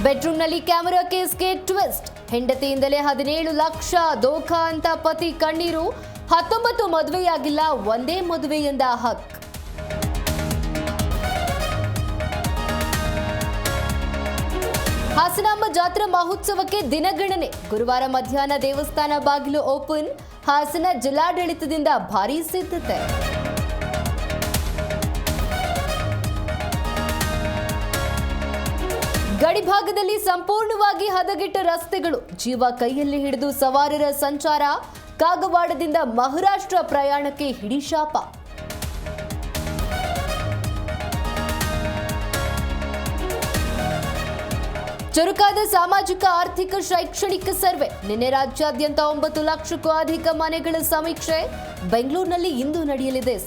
ಬೆಡ್ರೂಮ್ನಲ್ಲಿ camera ಕೇಸ್ಗೆ twist. ಹೆಂಡತಿಯಿಂದಲೇ 17 lakh ದೋಖಾ ಅಂತ ಪತಿ ಕಣ್ಣೀರು. 19 ಮದುವೆಯಾಗಿಲ್ಲ, ಒಂದೇ ಮದುವೆ ಎಂದ ಹಕ್. ಹಾಸನಾಂಬ ಜಾತ್ರಾ ಮಹೋತ್ಸವಕ್ಕೆ ದಿನಗಣನೆ. ಗುರುವಾರ ಮಧ್ಯಾಹ್ನ ದೇವಸ್ಥಾನ ಬಾಗಿಲು ಓಪನ್. ಹಾಸನ ಜಿಲ್ಲಾಡಳಿತದಿಂದ ಭಾರೀ ಸಿದ್ಧತೆ. ಗಡಿಭಾಗದಲ್ಲಿ ಸಂಪೂರ್ಣವಾಗಿ ಹದಗೆಟ್ಟ ರಸ್ತೆಗಳು. ಜೀವ ಕೈಯಲ್ಲಿ ಹಿಡಿದು ಸವಾರರ ಸಂಚಾರ. ಕಾಗವಾಡದಿಂದ ಮಹಾರಾಷ್ಟ್ರ ಪ್ರಯಾಣಕ್ಕೆ ಹಿಡಿಶಾಪ. ಚುರುಕಾದ ಸಾಮಾಜಿಕ ಆರ್ಥಿಕ ಶೈಕ್ಷಣಿಕ ಸರ್ವೆ. ನಿನ್ನೆ ರಾಜ್ಯಾದ್ಯಂತ 9 ಲಕ್ಷಕ್ಕೂ ಅಧಿಕ ಮನೆಗಳ ಸಮೀಕ್ಷೆ. ಬೆಂಗಳೂರಿನಲ್ಲಿ ಇಂದು ನಡೆಯಲಿದೆ.